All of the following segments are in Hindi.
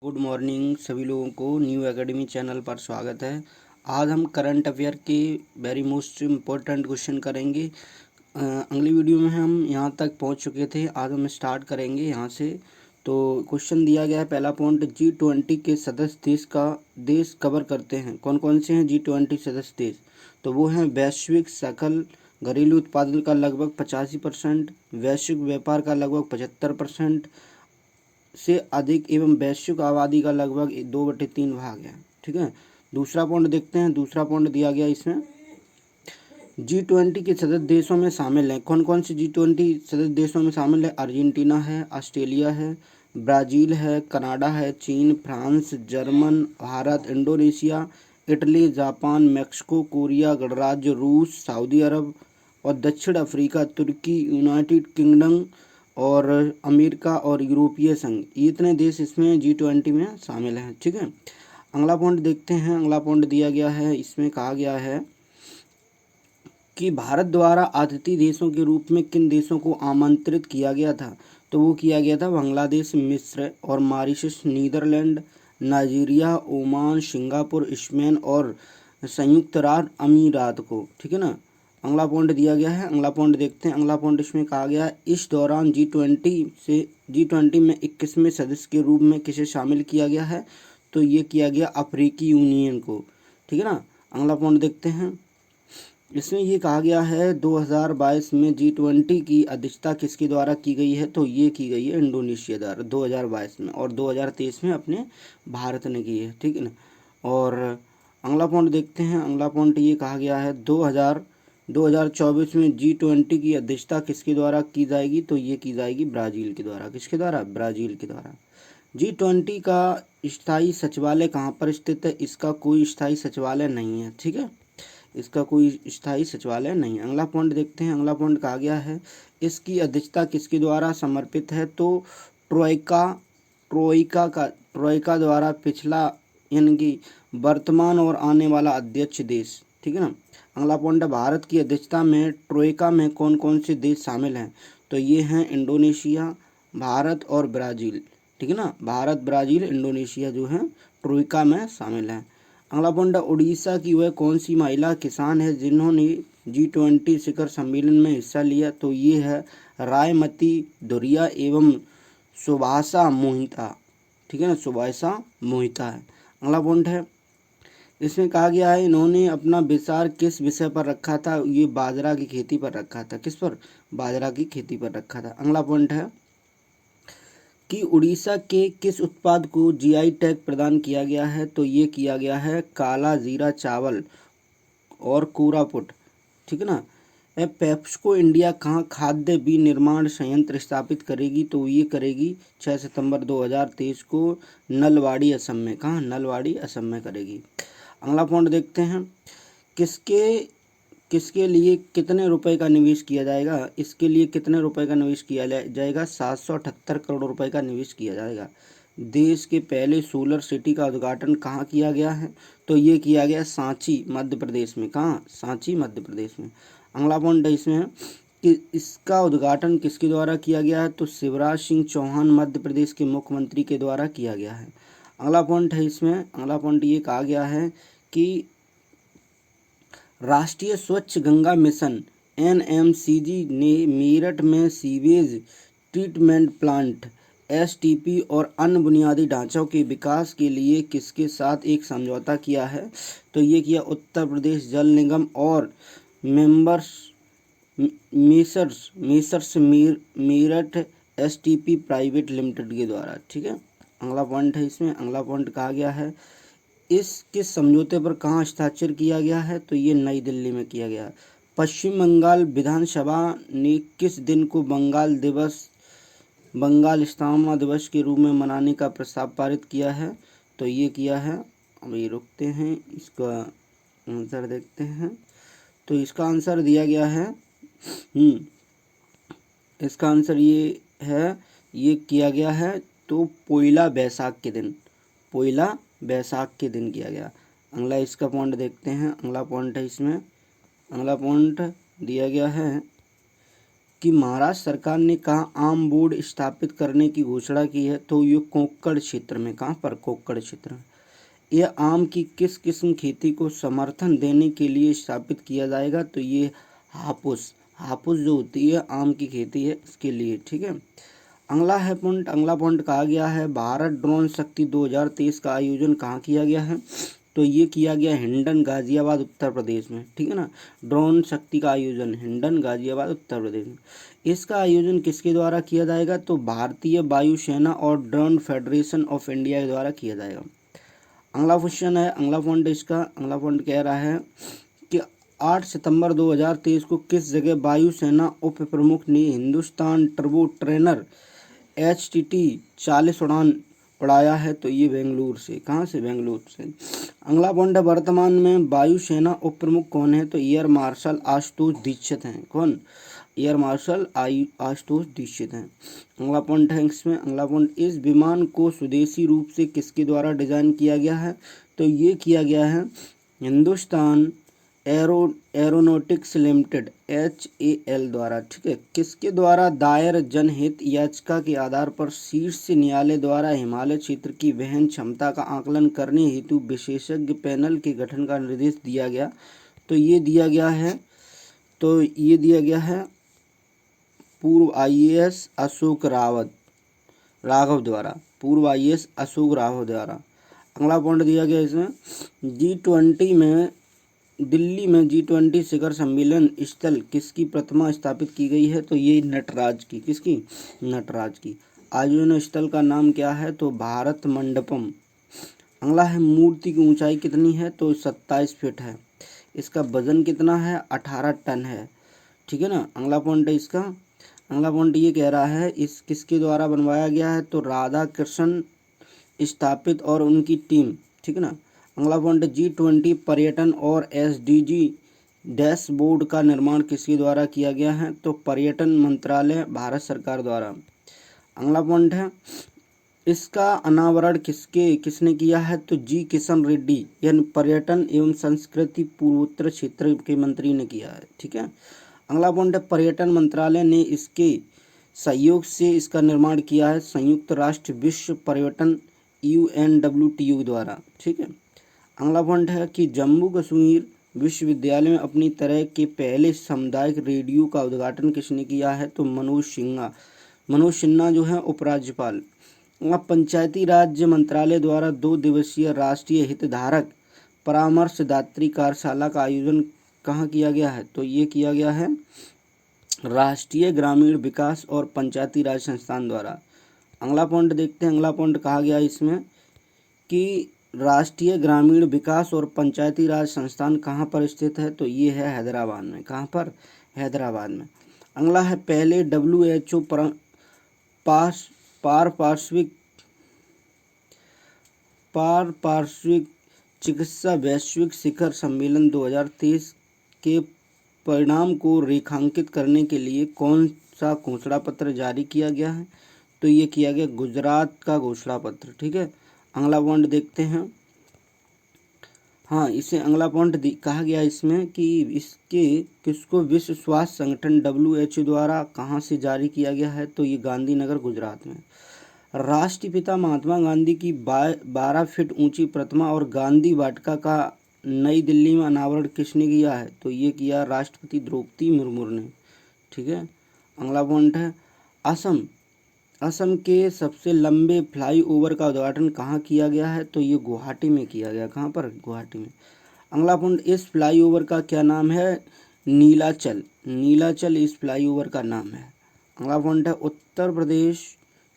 गुड मॉर्निंग सभी लोगों को न्यू एकेडमी चैनल पर स्वागत है। आज हम करंट अफेयर के वेरी मोस्ट इम्पोर्टेंट क्वेश्चन करेंगे। अगली वीडियो में हम यहाँ तक पहुँच चुके थे, आज हम स्टार्ट करेंगे यहाँ से। तो क्वेश्चन दिया गया है, पहला पॉइंट, G20 के सदस्य देश कवर करते हैं। कौन कौन से हैं G20 सदस्य देश? तो वो हैं वैश्विक सकल घरेलू उत्पादन का लगभग 85%, वैश्विक व्यापार का लगभग 75% से अधिक एवं वैश्विक आबादी का लगभग 2/3 भाग है। ठीक है, दूसरा पॉइंट देखते हैं। दूसरा पॉइंट दिया गया इसमें, G20 के सदस्य देशों में शामिल हैं। कौन कौन से G20 सदस्य देशों में शामिल है? अर्जेंटीना है, ऑस्ट्रेलिया है, ब्राज़ील है, कनाडा है, चीन, France, German, Bharat, Indonesia, Italy, Japan, Mexico, Korea गणराज्य, रूस, सऊदी अरब और दक्षिण अफ्रीका, तुर्की, यूनाइटेड किंगडम और अमेरिका और यूरोपीय संघ। ये इतने देश इसमें G20 में शामिल हैं। ठीक है, अगला पॉइंट देखते हैं। अगला पॉइंट दिया गया है, इसमें कहा गया है कि भारत द्वारा अतिथि देशों के रूप में किन देशों को आमंत्रित किया गया था? तो वो किया गया था बांग्लादेश, मिस्र और Mauritius, Netherland, Nigeria, Oman, Singapore, Spain और संयुक्त अरब अमीरात को। ठीक है ना, अगला पॉइंट दिया गया है। अगला पॉइंट देखते हैं। अगला पॉइंट इसमें कहा गया है, इस दौरान G20 में 21वें सदस्य के रूप में किसे शामिल किया गया है? तो ये किया गया अफ्रीकी यूनियन को। ठीक है ना, अगला पॉइंट देखते हैं। इसमें ये कहा गया है 2022 में G20 की अध्यक्षता किसके द्वारा की गई है? तो ये की गई है इंडोनेशिया द्वारा 2022 में, और 2023 में अपने भारत ने की है। ठीक है ना, और अगला पॉइंट देखते हैं। अगला पॉइंट ये कहा गया है 2024 में G20 की अध्यक्षता किसके द्वारा की जाएगी? तो ये की जाएगी ब्राज़ील के द्वारा। किसके द्वारा? ब्राज़ील के द्वारा। G20 का स्थायी सचिवालय कहाँ पर स्थित है? इसका कोई स्थायी सचिवालय नहीं है। ठीक है, इसका कोई स्थायी सचिवालय नहीं है। अगला पॉइंट देखते हैं। अगला पॉइंट कहा गया है, इसकी अध्यक्षता किसके द्वारा समर्पित है? तो ट्रोइका द्वारा पिछला यानी कि वर्तमान और आने वाला अध्यक्ष देश। ठीक है ना, अगला पॉइंट है, भारत की अध्यक्षता में ट्रोइका में कौन कौन से देश शामिल हैं? तो ये हैं इंडोनेशिया, भारत और ब्राज़ील। ठीक है ना, भारत, ब्राज़ील, इंडोनेशिया जो है ट्रोइका में शामिल हैं। अगला पॉइंट है, उड़ीसा की वह कौन सी महिला किसान है जिन्होंने G20 शिखर सम्मेलन में हिस्सा लिया? तो ये है रायमती धुरिया एवं सुभाषा मोहिता। ठीक है ना, सुभाषा मोहिता है। अगला पॉइंट है, इसमें कहा गया है इन्होंने अपना विचार किस विषय पर रखा था? ये बाजरा की खेती पर रखा था। किस पर? बाजरा की खेती पर रखा था। अगला पॉइंट है कि उड़ीसा के किस उत्पाद को GI टैग प्रदान किया गया है? तो ये किया गया है काला जीरा चावल और कोरापुट। ठीक है ना, पेप्सको इंडिया कहाँ खाद्य विनिर्माण संयंत्र स्थापित करेगी? तो ये करेगी 6 सितंबर 2023 को नलवाड़ी, असम में। कहाँ? नलवाड़ी, असम में करेगी। अगला पॉइंट देखते हैं, किसके लिए कितने रुपए का निवेश किया जाएगा? इसके लिए कितने रुपए का निवेश किया जाएगा? 778 करोड़ रुपए का निवेश किया जाएगा। देश के पहले सोलर सिटी का उद्घाटन कहाँ किया गया है? तो ये किया गया सांची, मध्य प्रदेश में। कहाँ? सांची, मध्य प्रदेश में। अगला पॉइंट है इसमें कि इसका उद्घाटन किसके द्वारा किया गया है? तो शिवराज सिंह चौहान, मध्य प्रदेश के मुख्यमंत्री के द्वारा किया गया है। अगला पॉइंट है इसमें, अगला पॉइंट ये कहा गया है कि राष्ट्रीय स्वच्छ गंगा मिशन NMCG ने मेरठ में सीवेज ट्रीटमेंट प्लांट STP और अन्य बुनियादी ढांचों के विकास के लिए किसके साथ एक समझौता किया है? तो ये किया उत्तर प्रदेश जल निगम और messrs Meerut STP private limited के द्वारा। ठीक है, अगला पॉइंट है इसमें। अगला पॉइंट कहा गया है, किस समझौते पर कहाँ हस्ताक्षर किया गया है? तो ये नई दिल्ली में किया गया। पश्चिम बंगाल विधानसभा ने किस दिन को बंगाल स्थापना दिवस के रूप में मनाने का प्रस्ताव पारित किया है? तो ये किया है, अभी रुकते हैं, इसका आंसर देखते हैं। तो इसका आंसर दिया गया है, इसका आंसर ये है, ये किया गया है तो पोइला बैसाख के दिन, पोइला बैसाख के दिन किया गया। अगला इसका पॉइंट देखते हैं। अगला पॉइंट है इसमें, अगला पॉइंट दिया गया है कि महाराष्ट्र सरकार ने कहाँ आम बोर्ड स्थापित करने की घोषणा की है, तो ये कोक्कड़ क्षेत्र में। कहाँ पर? कोक्कड़ क्षेत्र में। यह आम की किस किस्म खेती को समर्थन देने के लिए स्थापित किया जाएगा, तो ये हापुस जो होती है आम की खेती है इसके लिए। ठीक है। अगला पॉइंट कहा गया है भारत ड्रोन शक्ति 2023 का आयोजन कहाँ किया गया है, तो ये किया गया हिंडन गाजियाबाद उत्तर प्रदेश में। ठीक है ना। ड्रोन शक्ति का आयोजन हिंडन गाजियाबाद उत्तर प्रदेश में। इसका आयोजन किसके द्वारा किया जाएगा, तो भारतीय वायुसेना और ड्रोन फेडरेशन ऑफ इंडिया के द्वारा किया जाएगा। अगला क्वेश्चन है, अगला पॉइंट कह रहा है कि 8 सितंबर 2023 को किस जगह वायुसेना उप प्रमुख ने हिंदुस्तान टर्बो ट्रेनर HTT 40 उड़ान उड़ाया है, तो ये बेंगलुरु से। कहाँ से? बेंगलुरु से। अगला पॉइंट है वर्तमान में वायुसेना उप प्रमुख कौन है, तो एयर मार्शल आशुतोष दीक्षित हैं। कौन? एयर मार्शल आशुतोष दीक्षित हैं। अगला पॉइंट है इसमें, अगला पॉइंट, इस विमान को स्वदेशी रूप से किसके द्वारा डिजाइन किया गया है, तो ये किया गया है हिंदुस्तान एरोनॉटिक्स लिमिटेड HAL द्वारा। ठीक है। किसके द्वारा दायर जनहित याचिका के आधार पर शीर्ष न्यायालय द्वारा हिमालय क्षेत्र की वहन क्षमता का आकलन करने हेतु विशेषज्ञ पैनल के गठन का निर्देश दिया गया, तो ये दिया गया है पूर्व IAS अशोक राघव द्वारा। अगला पॉइंट दिया गया इसमें, G20 में दिल्ली में G20 शिखर सम्मेलन स्थल किसकी प्रतिमा स्थापित की गई है, तो ये नटराज की। किसकी? नटराज की। आयोजन स्थल का नाम क्या है, तो भारत मंडपम। अगला है मूर्ति की ऊंचाई कितनी है, तो 27 फीट है। इसका वजन कितना है? 18 टन है। ठीक है ना। अगला पॉइंट है इसका, अगला पॉइंट ये कह रहा है इस किसके द्वारा बनवाया गया है, तो राधा कृष्ण स्थापित और उनकी टीम। ठीक है ना। अगला पॉइंट G20 पर्यटन और SDG डैशबोर्ड का निर्माण किसके द्वारा किया गया है, तो पर्यटन मंत्रालय भारत सरकार द्वारा। अगला पॉइंट है इसका अनावरण किसने किया है, तो G किशन रेड्डी यानी पर्यटन एवं संस्कृति पूर्वोत्तर क्षेत्र के मंत्री ने किया है। ठीक है। अगला पॉइंट है पर्यटन मंत्रालय ने इसके सहयोग से इसका निर्माण किया है संयुक्त राष्ट्र विश्व पर्यटन UNWTO द्वारा। ठीक है। अगला पॉइंट है कि जम्मू कश्मीर विश्वविद्यालय में अपनी तरह के पहले सामुदायिक रेडियो का उद्घाटन किसने किया है, तो मनोज सिन्हा जो है उपराज्यपाल। पंचायती राज मंत्रालय द्वारा 2 दिवसीय राष्ट्रीय हितधारक परामर्शदात्री कार्यशाला का आयोजन कहाँ किया गया है, तो ये किया गया है राष्ट्रीय ग्रामीण विकास और पंचायती राज संस्थान द्वारा। अगला पॉइंट देखते हैं, अगला पॉइंट कहा गया इसमें कि राष्ट्रीय ग्रामीण विकास और पंचायती राज संस्थान कहाँ पर स्थित है, तो ये है हैदराबाद में। कहाँ पर? हैदराबाद में। अगला है पहले WHO पार्श्विक चिकित्सा वैश्विक शिखर सम्मेलन 2023 के परिणाम को रेखांकित करने के लिए कौन सा घोषणा पत्र जारी किया गया है, तो ये किया गया गुजरात का घोषणा पत्र। ठीक है। अगला पॉइंट देखते हैं। हाँ, इसे अगला पॉइंट कहा गया इसमें कि किसको विश्व स्वास्थ्य संगठन WHO द्वारा कहाँ से जारी किया गया है, तो ये गांधीनगर गुजरात में। राष्ट्रपिता महात्मा गांधी की 12 फीट ऊंची प्रतिमा और गांधी वाटिका का नई दिल्ली में अनावरण किसने किया है, तो ये किया राष्ट्रपति द्रौपदी मुर्मू ने। ठीक है। अगला पॉइंट है असम के सबसे लंबे फ्लाईओवर का उद्घाटन कहाँ किया गया है, तो ये गुवाहाटी में किया गया। कहाँ पर? गुवाहाटी में। अगला पॉइंट, इस फ्लाईओवर का क्या नाम है, नीलाचल इस फ्लाईओवर का नाम है। अगला पॉइंट है उत्तर प्रदेश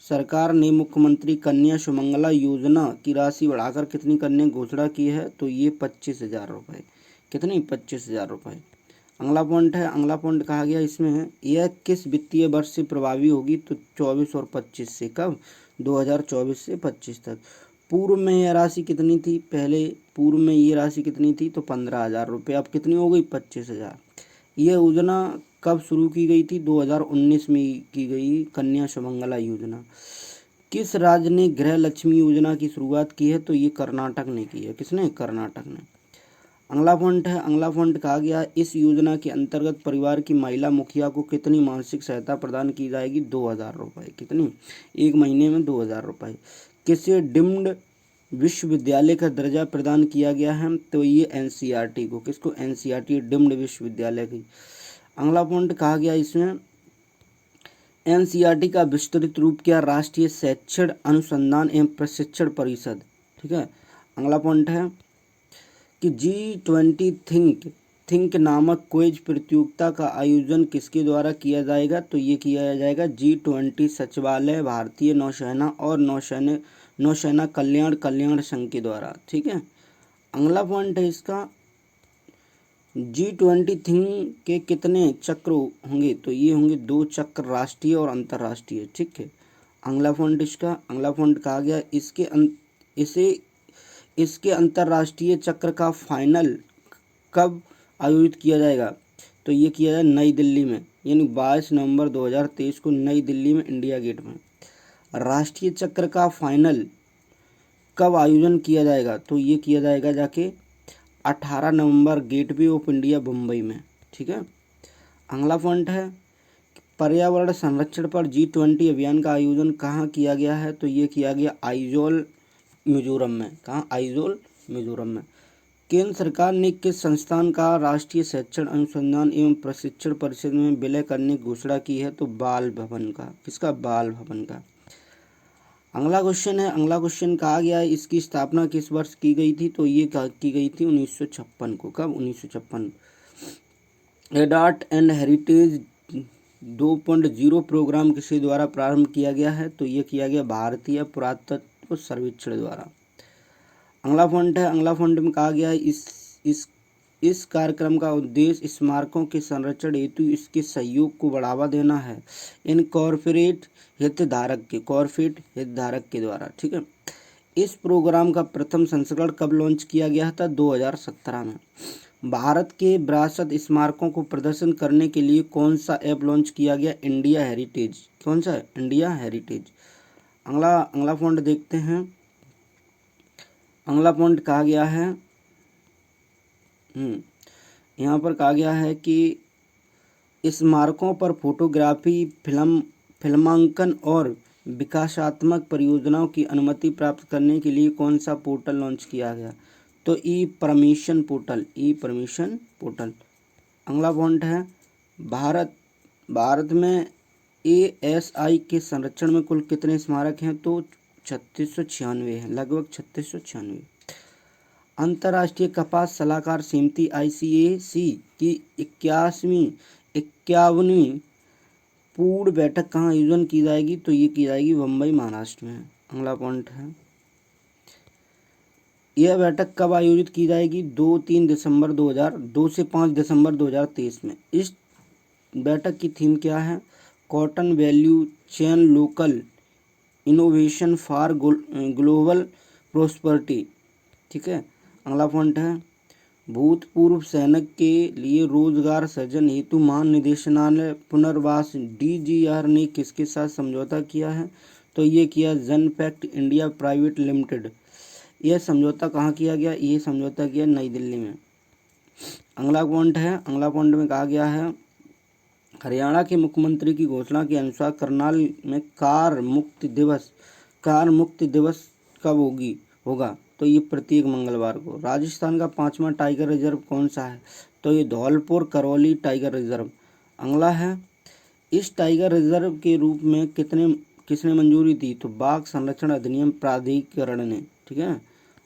सरकार ने मुख्यमंत्री कन्या सुमंगला योजना की राशि बढ़ाकर कितनी करने की घोषणा की है, तो ये 25,000 रुपये। कितनी? 25,000 रुपये। अगला पॉइंट है, अगला पॉइंट कहा गया इसमें है यह किस वित्तीय वर्ष से प्रभावी होगी, तो 24 और 25 से। कब? 2024 से 25 तक। पूर्व में यह राशि कितनी थी, पहले पूर्व में ये राशि कितनी थी, तो 15,000 रुपये। अब कितनी हो गई? 25,000। यह योजना कब शुरू की गई थी? 2019 में की गई कन्या सुमंगला योजना। किस राज्य ने गृह लक्ष्मी योजना की शुरुआत की है, तो ये कर्नाटक ने की है। किसने? कर्नाटक ने। अगला पॉइंट है, अगला पॉइंट कहा गया इस योजना के अंतर्गत परिवार की महिला मुखिया को कितनी मासिक सहायता प्रदान की जाएगी? 2,000 रुपये। कितनी? एक महीने में 2,000 रुपये। किसे डीम्ड विश्वविद्यालय का दर्जा प्रदान किया गया है? तो ये एनसीईआरटी को। किसको? एनसीईआरटी, डीम्ड विश्वविद्यालय की। अगला पॉइंट कहा गया इसमें एनसीईआरटी का विस्तृत रूप क्या? राष्ट्रीय शैक्षण अनुसंधान एवं प्रशिक्षण परिषद। ठीक है। अगला पॉइंट है कि G20 थिंक नामक क्विज प्रतियोगिता का आयोजन किसके द्वारा किया जाएगा? तो ये किया जाएगा G20 सचिवालय, भारतीय नौसेना और नौसेना कल्याण संघ के द्वारा। ठीक है। अगला पॉइंट है इसका G20 थिंक के कितने चक्र होंगे? तो ये होंगे 2 चक्र, राष्ट्रीय और अंतर्राष्ट्रीय। ठीक है। अगला पॉइंट इसका, अगला पॉइंट कहा गया इसके अंतर्राष्ट्रीय चक्र का फाइनल कब आयोजित किया जाएगा? तो ये किया जाए नई दिल्ली में, यानी 22 नवंबर 2023 को नई दिल्ली में इंडिया गेट में। राष्ट्रीय चक्र का फाइनल कब आयोजन किया जाएगा? तो ये किया जाएगा जाके 18 नवंबर गेटवे ऑफ इंडिया मुंबई में। ठीक है। अगला पॉइंट है पर्यावरण संरक्षण पर G20 अभियान का आयोजन कहाँ किया गया है? तो ये किया गया आइजोल, मिजोरम में। कहाँ? आइजोल, मिजोरम में। केंद्र सरकार ने किस संस्थान का राष्ट्रीय शैक्षण अनुसंधान एवं प्रशिक्षण परिषद में विलय करने की घोषणा की है? तो बाल भवन का। किसका? बाल भवन का। अगला क्वेश्चन है, अगला क्वेश्चन कहा गया है इसकी स्थापना किस वर्ष की गई थी? तो ये की गई थी 1956 को। कब? 1956। एडॉट एंड हेरिटेज 2.0 प्रोग्राम किसके द्वारा प्रारंभ किया गया है? तो ये किया गया भारतीय पुरातत्व सर्वेक्षण द्वारा। अगला पॉइंट है, अगला पॉइंट में कहा गया है इस कार्यक्रम का उद्देश्य स्मारकों के संरक्षण हेतु इसके सहयोग को बढ़ावा देना है इन कॉर्पोरेट हितधारक के द्वारा। ठीक है। इस प्रोग्राम का प्रथम संस्करण कब लॉन्च किया गया था? 2017 में। भारत के विरासत स्मारकों को प्रदर्शन करने के लिए कौन सा ऐप लॉन्च किया गया? India heritage. कौन सा? India heritage. अगला पॉइंट देखते हैं। अगला पॉइंट कहा गया है यहाँ पर कहा गया है कि स्मारकों पर फोटोग्राफी, फिल्मांकन और विकासात्मक परियोजनाओं की अनुमति प्राप्त करने के लिए कौन सा पोर्टल लॉन्च किया गया? तो ई परमिशन पोर्टल। अगला पॉइंट है भारत में ASI के संरक्षण में कुल कितने स्मारक हैं? तो 3696 हैं, लगभग 3696। अंतर्राष्ट्रीय कपास सलाहकार समिति ICAC की 51वीं पूर्ण बैठक कहाँ आयोजन की जाएगी? तो ये की जाएगी मुंबई, महाराष्ट्र में। अगला पॉइंट है यह बैठक कब आयोजित की जाएगी? 2 से 5 दिसंबर 2023 में। इस बैठक की थीम क्या है? Cotton value chain local innovation for global prosperity. ठीक है। अगला पॉइंट है भूतपूर्व सैनिक के लिए रोजगार सृजन हेतु महानिदेशालय पुनर्वास DGR ने किसके साथ समझौता किया है? तो ये किया जनपैक्ट इंडिया प्राइवेट लिमिटेड। यह समझौता कहाँ किया गया? ये समझौता किया नई दिल्ली में। अगला पॉइंट है, अगला पॉइंट में कहा गया है हरियाणा के मुख्यमंत्री की घोषणा के अनुसार करनाल में कार मुक्त दिवस कब होगा? तो ये प्रत्येक मंगलवार को। राजस्थान का 5वां टाइगर रिजर्व कौन सा है? तो ये धौलपुर करौली टाइगर रिजर्व। अगला है इस टाइगर रिजर्व के रूप में किसने मंजूरी दी? तो बाघ संरक्षण अधिनियम प्राधिकरण ने। ठीक है।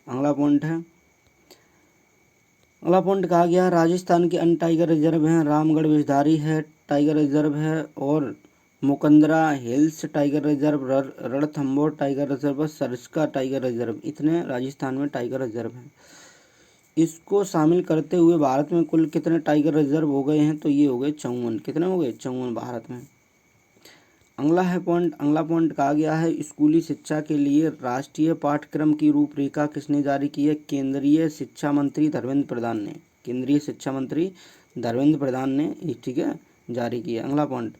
अगला पॉइंट कहा गया राजस्थान के अन्य टाइगर रिजर्व हैं रामगढ़ विषधारी है टाइगर रिजर्व है और Mukundra hills tiger reserve, Ranthambore tiger reserve, Sariska tiger reserve. इतने राजस्थान में टाइगर रिजर्व हैं। इसको शामिल करते हुए भारत में कुल कितने टाइगर रिजर्व हो गए हैं? तो ये हो गए 54। कितने हो गए? 54 भारत में। अगला पॉइंट कहा गया है स्कूली शिक्षा के लिए राष्ट्रीय पाठ्यक्रम की रूपरेखा किसने जारी की है? केंद्रीय शिक्षा मंत्री धर्मेंद्र प्रधान ने ठीक है जारी किया। अगला पॉइंट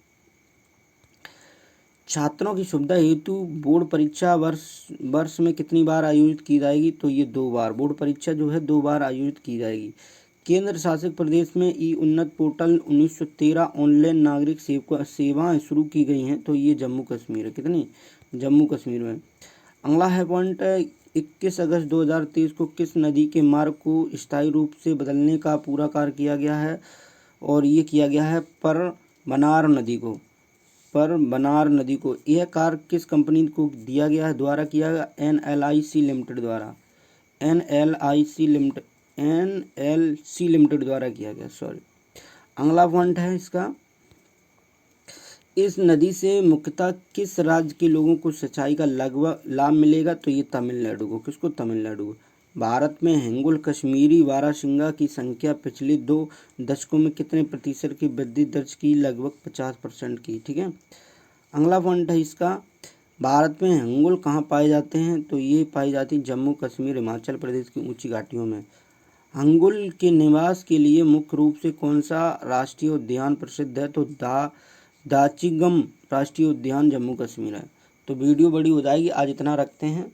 छात्रों की सुविधा हेतु बोर्ड परीक्षा वर्ष में कितनी बार आयोजित की जाएगी? तो ये 2 बार। बोर्ड परीक्षा जो है 2 बार आयोजित की जाएगी। केंद्र शासित प्रदेश में ई उन्नत पोर्टल 1913 ऑनलाइन नागरिक सेवाएं शुरू की गई हैं। तो ये जम्मू कश्मीर है। कितनी? जम्मू कश्मीर में। अगला है पॉइंट 21 अगस्त 2023 को किस नदी के मार्ग को स्थायी रूप से बदलने का पूरा कार्य किया गया है? और ये किया गया है परबनार नदी को। यह कार्य किस कंपनी को दिया गया है, द्वारा किया गया? NLIC लिमिटेड द्वारा। NLC लिमिटेड द्वारा किया गया, सॉरी। अगला पॉइंट है इसका, इस नदी से मुख्यतः किस राज्य के लोगों को सिंचाई का लगभग लाभ मिलेगा? तो ये तमिलनाडु को। किसको? तमिलनाडु को। भारत में हिंगोल कश्मीरी बारहसिंगा की संख्या पिछले 2 दशकों में कितने प्रतिशत की वृद्धि दर्ज की? लगभग 50% की। ठीक है। अगला पॉइंट है इसका, भारत में हिंगोल कहाँ पाए जाते हैं? तो ये पाई जाती है जम्मू कश्मीर, हिमाचल प्रदेश की ऊंची घाटियों में। हिंगोल के निवास के लिए मुख्य रूप से कौन सा राष्ट्रीय उद्यान प्रसिद्ध है? तो दाचिगम राष्ट्रीय उद्यान जम्मू कश्मीर है। तो वीडियो बड़ी हो जाएगी, आज इतना रखते हैं।